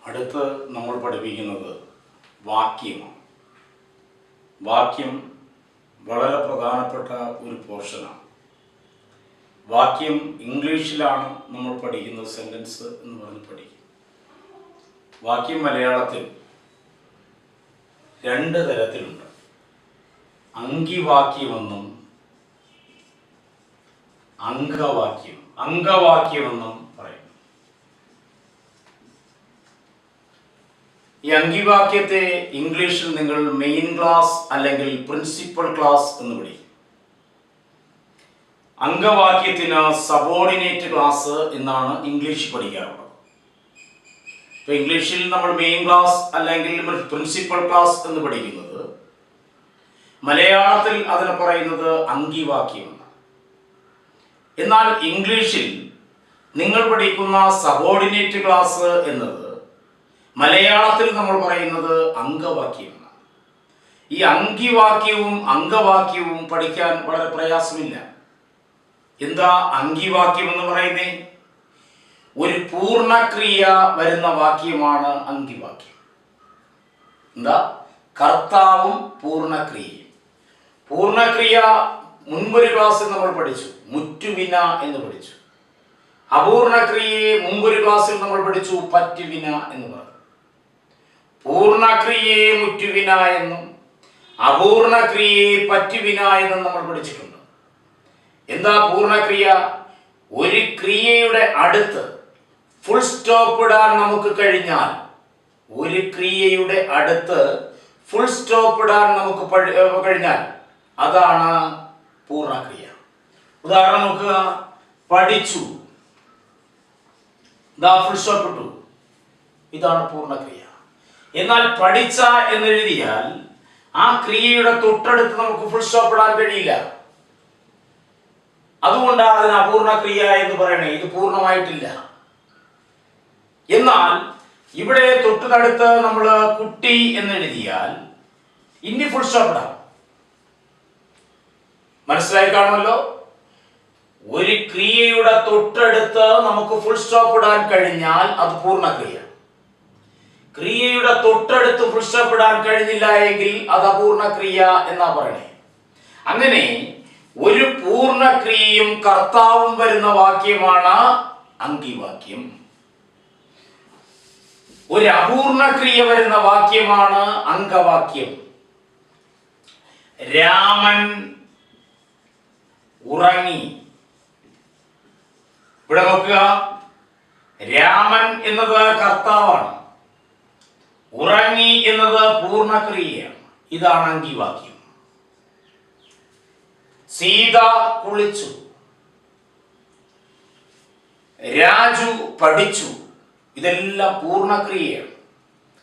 അടുത്ത് നമ്മൾ പഠിപ്പിക്കുന്നത് വാക്യമാണ്. വാക്യം വളരെ പ്രധാനപ്പെട്ട ഒരു പോർഷനാണ്. വാക്യം ഇംഗ്ലീഷിലാണ് നമ്മൾ പഠിക്കുന്നത്, സെൻറ്റൻസ് എന്ന് പറഞ്ഞ് പഠിക്കും. വാക്യം മലയാളത്തിൽ രണ്ട് തരത്തിലുണ്ട്. അങ്കിവാക്യമെന്നും അംഗവാക്യമെന്നും പറയും. ഈ അങ്കിവാക്യത്തെ ഇംഗ്ലീഷിൽ നിങ്ങൾ മെയിൻ ക്ലാസ് അല്ലെങ്കിൽ പ്രിൻസിപ്പൽ ക്ലാസ് എന്ന് വിളിക്കും. അംഗവാക്യത്തിന് സബോർഡിനേറ്റ് ക്ലാസ് എന്നാണ് ഇംഗ്ലീഷ് പഠിക്കാറുള്ളത്. ഇപ്പൊ ഇംഗ്ലീഷിൽ നമ്മൾ മെയിൻ ക്ലാസ് അല്ലെങ്കിൽ പ്രിൻസിപ്പൽ ക്ലാസ് എന്ന് പഠിക്കുന്നത്, മലയാളത്തിൽ അതിനെ പറയുന്നത് അങ്കിവാക്യമാണ്. എന്നാൽ ഇംഗ്ലീഷിൽ നിങ്ങൾ പഠിക്കുന്ന സബോർഡിനേറ്റ് ക്ലാസ് എന്നത് മലയാളത്തിൽ നമ്മൾ പറയുന്നത് അംഗവാക്യമാണ്. ഈ അങ്കിവാക്യവും അംഗവാക്യവും പഠിക്കാൻ വളരെ പ്രയാസമില്ല. എന്താ അങ്കിവാക്യം എന്ന് പറയുന്നത്? ഒരു പൂർണ്ണക്രിയ വരുന്ന വാക്യമാണ് അങ്കിവാക്യം. എന്താ? കർത്താവും പൂർണ്ണക്രിയയും. പൂർണ്ണക്രിയ മുൻപൊരു ക്ലാസ്സിൽ നമ്മൾ പഠിച്ചു, മുറ്റുവിന എന്ന് പഠിച്ചു. അപൂർണക്രിയയെ മുമ്പൊരു ക്ലാസ്സിൽ നമ്മൾ പഠിച്ചു, പറ്റുവിന എന്ന് പറഞ്ഞു. പൂർണ്ണക്രിയയെ മുറ്റുവിന എന്നും അപൂർണക്രിയയെ പറ്റുവിന എന്നും നമ്മൾ പഠിച്ചിട്ടുണ്ട്. എന്താ പൂർണ്ണക്രിയ? ഒരു ക്രിയയുടെ അടുത്ത് ഫുൾ സ്റ്റോപ്പ് ഇടാൻ നമുക്ക് കഴിഞ്ഞാൽ, ഒരു ക്രിയയുടെ അടുത്ത് ഫുൾ സ്റ്റോപ്പ് ഇടാൻ നമുക്ക് കഴിഞ്ഞാൽ അതാണ് പൂർണ്ണക്രിയ. ഉദാഹരണം നോക്കുക. പഠിച്ചു, ഫുൾ സ്റ്റോപ്പ് ഇട്ടു, ഇതാണ് പൂർണ്ണക്രിയ. എന്നാൽ പഠിച്ച എന്നെഴുതിയാൽ ആ ക്രിയയുടെ തൊട്ടടുത്ത് നമുക്ക് ഫുൾ സ്റ്റോപ്പ് ഇടാൻ കഴിയില്ല. അതുകൊണ്ടാണ് അതിന് അപൂർണക്രിയ എന്ന് പറയണേ. ഇത് പൂർണ്ണമായിട്ടില്ല. എന്നാൽ ഇവിടെ തൊട്ടടുത്ത് നമ്മൾ കുട്ടി എന്നെഴുതിയാൽ ഇനി ഫുൾ സ്റ്റോപ്പ് ഇടാം. മനസ്സിലായി കാണുമല്ലോ. ഒരു ക്രിയയുടെ തൊട്ടടുത്ത് നമുക്ക് ഫുൾ സ്റ്റോപ്പ് ഇടാൻ കഴിഞ്ഞാൽ അത് പൂർണ്ണക്രിയ. ക്രിയയുടെ തൊട്ടടുത്ത് ഫുൾ സ്റ്റോപ്പ് ഇടാൻ കഴിഞ്ഞില്ല എങ്കിൽ അത് അപൂർണക്രിയ എന്നാ പറയണേ. അങ്ങനെ ഒരു പൂർണ്ണക്രിയയും കർത്താവും വരുന്ന വാക്യമാണ് അങ്കിവാക്യം. ഒരു അപൂർണക്രിയ വരുന്ന വാക്യമാണ് അംഗവാക്യം. രാമൻ ഉറങ്ങി. ഇവിടെ നോക്കുക. രാമൻ എന്നത് കർത്താവാണ്, ഉറങ്ങി എന്നത് പൂർണ്ണക്രിയയാണ്. ഇതാണ് അങ്കിവാക്യം. സീത കുളിച്ചു. രാജു പഠിച്ചു. ഇതെല്ലാം പൂർണ്ണക്രിയയാണ്.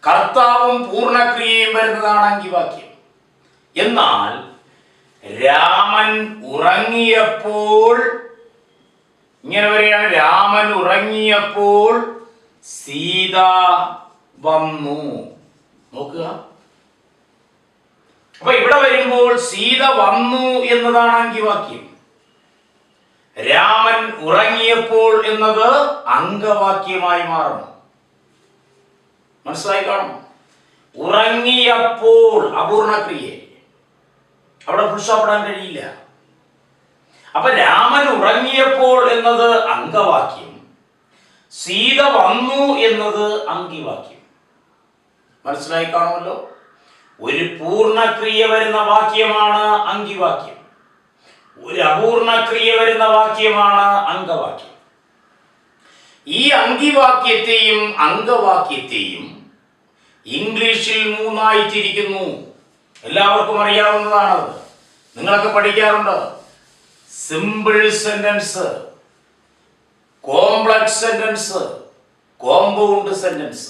കർത്താവും പൂർണ്ണക്രിയയും വരുന്നതാണ് അങ്കിവാക്യം. എന്നാൽ രാമൻ ഉറങ്ങിയപ്പോൾ ഇങ്ങനെ വരികയാണ്. രാമൻ ഉറങ്ങിയപ്പോൾ സീത വന്നു. നോക്കുക. അപ്പൊ ഇവിടെ വരുമ്പോൾ സീത വന്നു എന്നതാണ് അങ്കിവാക്യം. രാമൻ ഉറങ്ങിയപ്പോൾ എന്നത് അംഗവാക്യമായി മാറുന്നു. മനസ്സിലായി കാണും. ഉറങ്ങിയപ്പോൾ അപൂർണക്രിയ, അവിടെ ഫുൾ സ്റ്റോപ്പ് ഇടാൻ കഴിയില്ല. അപ്പൊ രാമൻ ഉറങ്ങിയപ്പോൾ എന്നത് അംഗവാക്യം, സീത വന്നു എന്നത് അങ്കിവാക്യം. മനസ്സിലായി കാണുമല്ലോ. ഒരു പൂർണ്ണക്രിയ വരുന്ന വാക്യമാണ് അങ്കിവാക്യം, ഒരു അപൂർണക്രിയ വരുന്ന വാക്യമാണ് അംഗവാക്യം. ഈ അങ്കിവാക്യത്തെയും അംഗവാക്യത്തെയും ഇംഗ്ലീഷിൽ മൂന്നായി തിരിക്കുന്നു. എല്ലാവർക്കും അറിയാവുന്നതാണത്, നിങ്ങളൊക്കെ പഠിക്കാറുണ്ട്. Simple sentence, complex sentence, compound sentence.